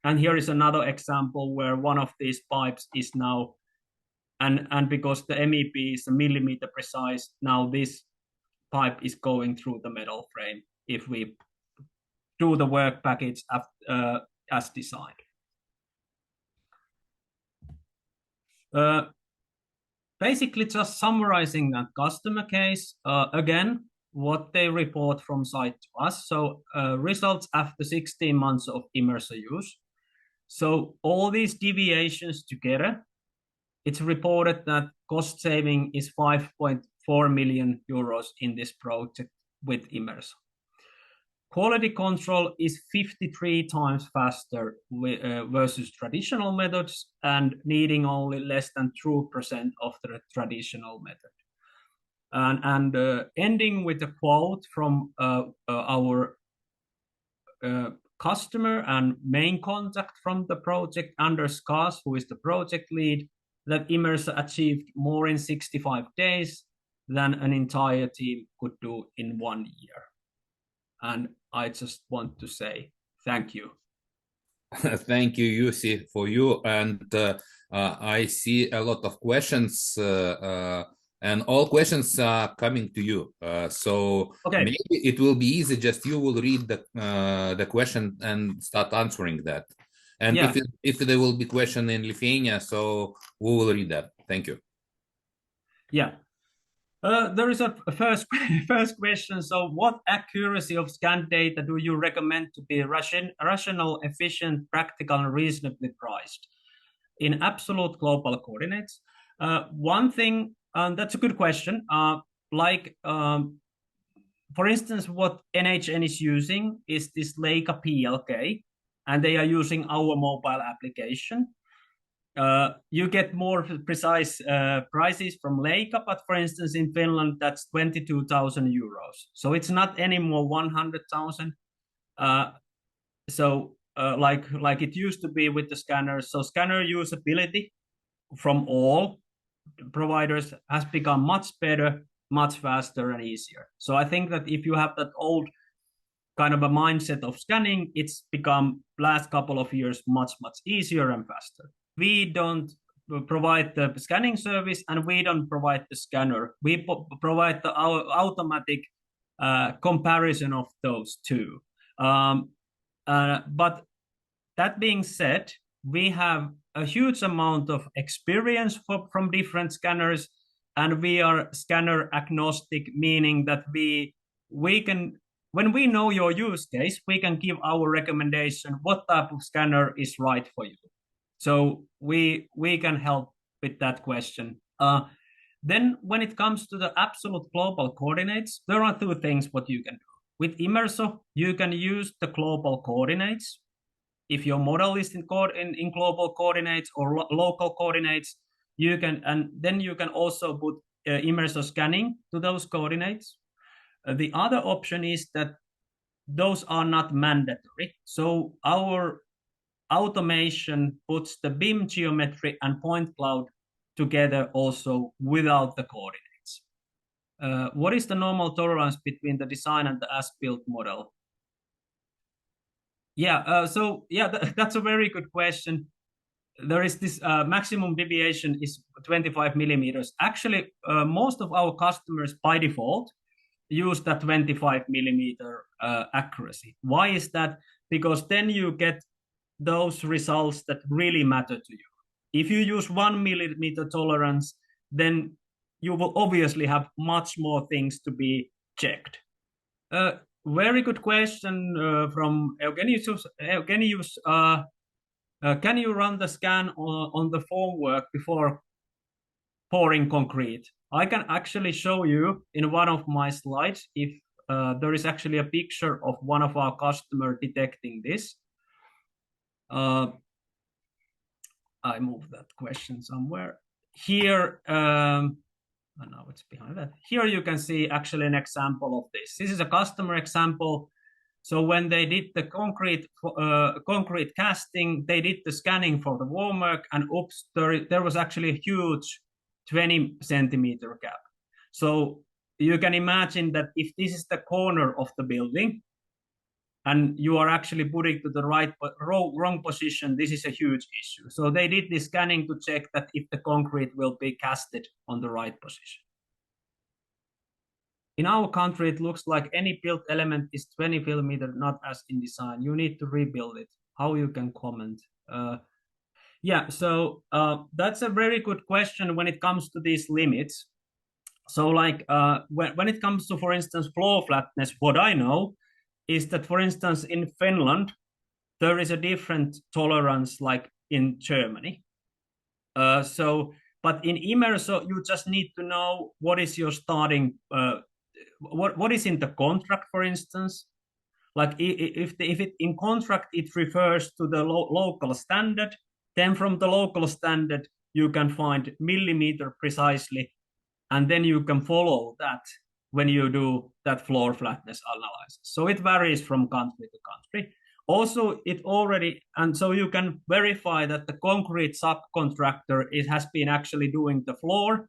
And here is another example where one of these pipes is now, and because the MEP is a millimeter precise, now this pipe is going through the metal frame if we do the work package as designed. Basically just summarizing that customer case, again, what they report from site to us. So results after 16 months of Immerso use. So all these deviations together, it's reported that cost saving is 5.4 million euros in this project with Immerso. Quality control is 53 times faster versus traditional methods and needing only less than 2% of the traditional method. And ending with a quote from our customer and main contact from the project, Anders Kaas, who is the project lead, that Immerso achieved more in 65 days than an entire team could do in 1 year. And I just want to say thank you. Thank you, Jussi, for you. And I see a lot of questions, and all questions are coming to you. So okay, maybe it will be easy. Just you will read the question and start answering that. And yeah, if there will be question in Lithuania, so we will read that. Thank you. Yeah. There is a first question. So what accuracy of scan data do you recommend to be rational, efficient, practical, and reasonably priced in absolute global coordinates? One thing, that's a good question. For instance, what NHN is using is this Leica PLK. and they are using our mobile application. You get more precise prices from Leica, but for instance, in Finland, that's 22,000 euros. So it's not anymore 100,000. Like it used to be with the scanners. So scanner usability from all providers has become much better, much faster and easier. So I think that if you have that old kind of a mindset of scanning, it's become last couple of years much easier and faster. We don't provide the scanning service and we don't provide the scanner. We provide the automatic comparison of those two. But that being said, we have a huge amount of experience from different scanners, and we are scanner agnostic, meaning that we can, when we know your use case, we can give our recommendation what type of scanner is right for you. So we can help with that question. Then when it comes to the absolute global coordinates, there are two things what you can do. With Immerso, you can use the global coordinates. If your model is in global coordinates or local coordinates, you can, and then you can also put Immerso scanning to those coordinates. The other option is that those are not mandatory. So our automation puts the BIM geometry and point cloud together also without the coordinates. What is the normal tolerance between the design and the as-built model? That's a very good question. There is this maximum deviation is 25 millimeters. Actually, most of our customers by default use that 25 millimeter accuracy. Why is that? Because then you get those results that really matter to you. If you use 1 millimeter tolerance, then you will obviously have much more things to be checked. Very good question from Eugenius. Eugenius, can you run the scan on the formwork before pouring concrete? I can actually show you in one of my slides if there is actually a picture of one of our customers detecting this. I moved that question somewhere. Here, now it's behind that. Here you can see actually an example of this. This is a customer example. So when they did the concrete casting, they did the scanning for the formwork, and oops, there was actually a huge 20 centimeter gap. So you can imagine that if this is the corner of the building, and you are actually putting to the wrong position, this is a huge issue. So they did this scanning to check that if the concrete will be casted on the right position. In our country, it looks like any built element is 20 millimeter, not as in design. You need to rebuild it. How you can comment? That's a very good question when it comes to these limits. So like when it comes to, for instance, floor flatness, what I know is that, for instance, in Finland, there is a different tolerance like in Germany. But in Immerso, you just need to know what is your starting, what is in the contract, for instance. Like if it in contract, it refers to the local standard, then from the local standard, you can find millimeter precisely, and then you can follow that when you do that floor flatness analysis. So it varies from country to country. Also, so you can verify that the concrete subcontractor has been actually doing the floor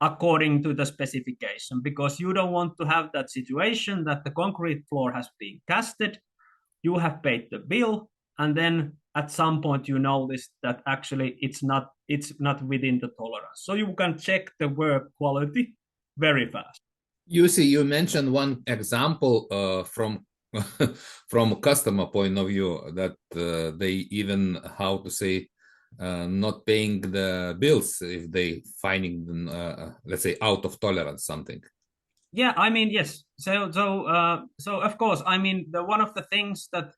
according to the specification, because you don't want to have that situation that the concrete floor has been casted, you have paid the bill, and then at some point you notice that actually it's not within the tolerance. So you can check the work quality very fast. You mentioned one example from from a customer point of view that they even, how to say, not paying the bills if they finding them, let's say, out of tolerance something. Yeah, I mean, yes. So of course, I mean, one of the things that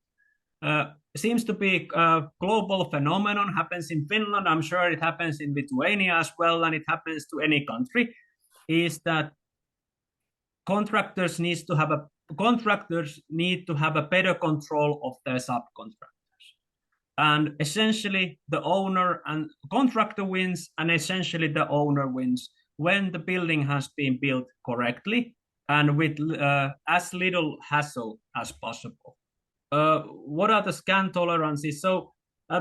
seems to be a global phenomenon happens in Finland. I'm sure it happens in Lithuania as well, and it happens to any country, is that contractors need to have a better control of their subcontractors. and essentially the owner and contractor wins, and essentially the owner wins when the building has been built correctly and with as little hassle as possible. What are the scan tolerances? So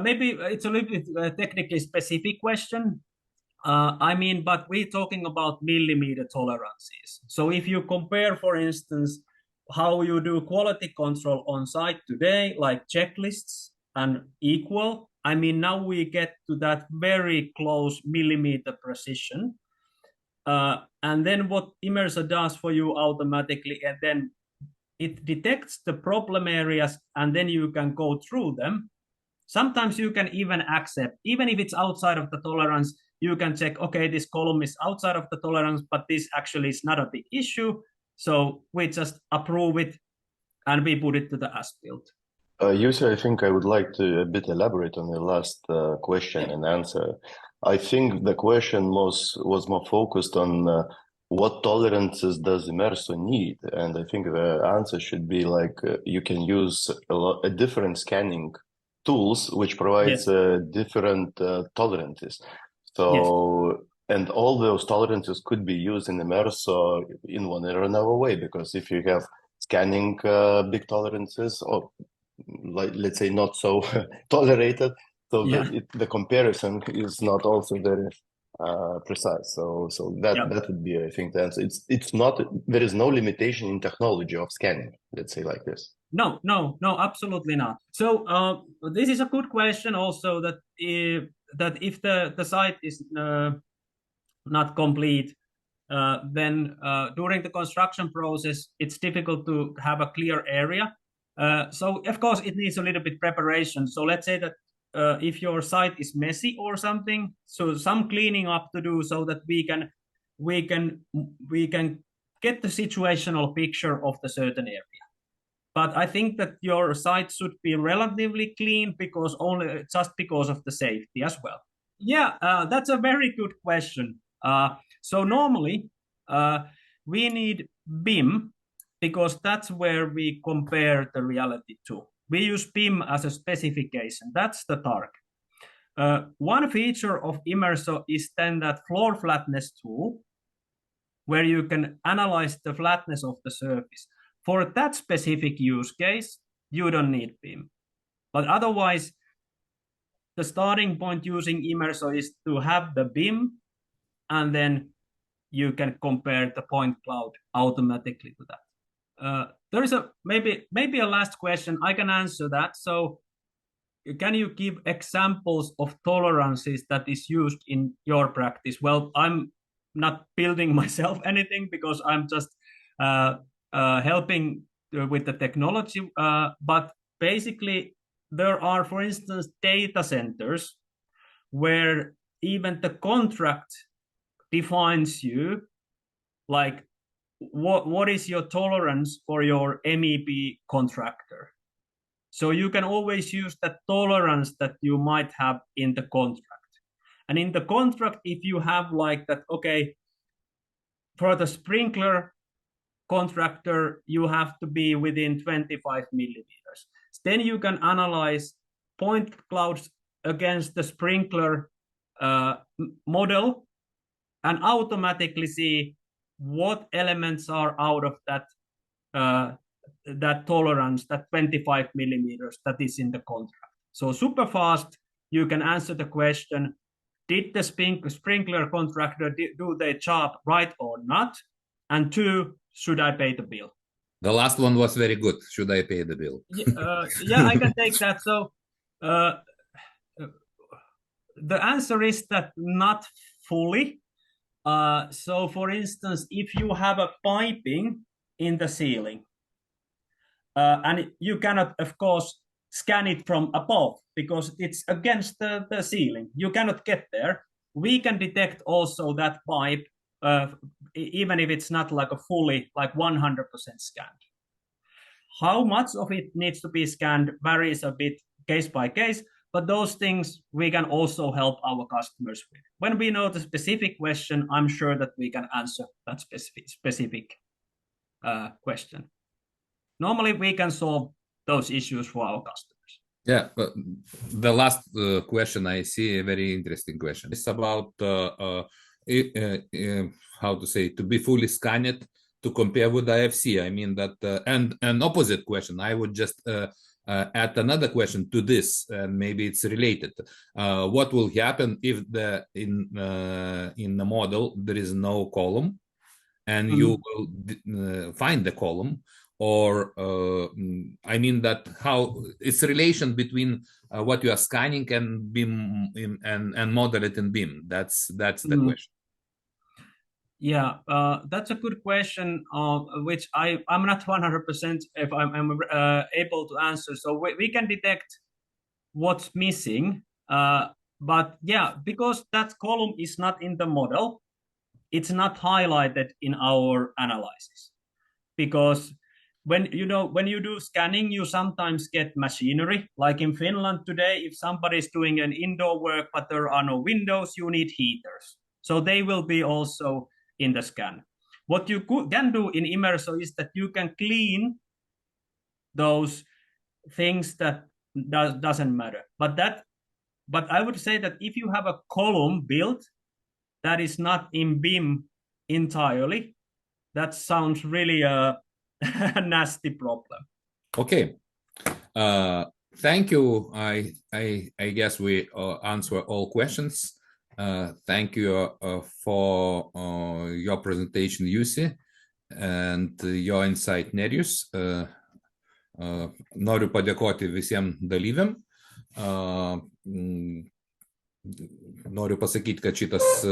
maybe it's a little bit technically specific question. But we're talking about millimeter tolerances. So if you compare, for instance, how you do quality control on site today, like checklists and equal, now we get to that very close millimeter precision. And then what Immerso does for you automatically, and then it detects the problem areas, and then you can go through them. Sometimes you can even accept, even if it's outside of the tolerance, you can check, okay, this column is outside of the tolerance, but this actually is not a big issue. So we just approve it and we put it to the as-built. Jussi, I think I would like to a bit elaborate on the last question and answer. I think the question was more focused on what tolerances does Immerso need? And I think the answer should be like you can use a different scanning tools which provides different tolerances. So and all those tolerances could be used in Immerso in one or another way, because if you have scanning big tolerances, or let's say not so tolerated, so the comparison is not also very precise. So that would be, I think, the answer. It's not, there is no limitation in technology of scanning, let's say like this. No, absolutely not. So this is a good question also, that if the site is not complete, then during the construction process, it's difficult to have a clear area. So of course it needs a little bit preparation. So let's say that if your site is messy or something, so some cleaning up to do, so that we can get the situational picture of the certain area. But I think that your site should be relatively clean, because just because of the safety as well. Yeah, that's a very good question. So normally we need BIM, because that's where we compare the reality to. We use BIM as a specification. That's the target. One feature of Immerso is then that floor flatness tool, where you can analyze the flatness of the surface. For that specific use case, you don't need BIM. But otherwise, the starting point using Immerso is to have the BIM, and then you can compare the point cloud automatically to that. There is maybe a last question. I can answer that. So can you give examples of tolerances that is used in your practice? Well, I'm not building myself anything, because I'm just helping with the technology. But basically, there are, for instance, data centers where even the contract defines you, like what is your tolerance for your MEP contractor. So you can always use that tolerance that you might have in the contract. And in the contract, if you have like that, okay, for the sprinkler contractor, you have to be within 25 millimeters. Then you can analyze point clouds against the sprinkler model and automatically see what elements are out of that tolerance, that 25 millimeters that is in the contract. So super fast, you can answer the question, did the sprinkler contractor do their job right or not? And 2, should I pay the bill? The last one was very good. Should I pay the bill? Yeah, I can take that. So the answer is that not fully. So for instance, if you have a piping in the ceiling, and you cannot, of course, scan it from above because it's against the ceiling, you cannot get there. We can detect also that pipe, even if it's not like a fully, like 100% scanned. How much of it needs to be scanned varies a bit case by case, but those things we can also help our customers with. When we know the specific question, I'm sure that we can answer that specific question. Normally, we can solve those issues for our customers. Yeah, the last question I see, a very interesting question. It's about how to say, to be fully scanned to compare with IFC. I mean that, and an opposite question. I would just add another question to this, and maybe it's related. What will happen if in the model there is no column, and you will find the column? Or I mean that how it's relation between what you are scanning and BIM and model it in BIM. That's the question. Yeah, that's a good question, which I'm not 100% if I'm able to answer. So we can detect what's missing, but yeah, because that column is not in the model, it's not highlighted in our analysis. Because when you do scanning, you sometimes get machinery. Like in Finland today, if somebody's doing an indoor work but there are no windows, you need heaters. So they will be also in the scan. What you can do in Immerso is that you can clean those things that doesn't matter. But I would say that if you have a column built that is not in BIM entirely, that sounds really a nasty problem. Okay. Thank you. I guess we answer all questions. Thank you for your presentation, Jussi, and your insight, Nerijus. Noriu padėkoti visiems dalyviam. Noriu pasakyti, kad šitas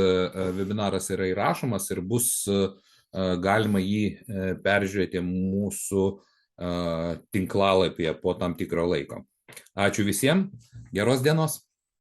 webinaras yra įrašomas ir bus galima jį peržiūrėti mūsų tinklalapyje po tam tikro laiko. Ačiū visiems, geros dienos.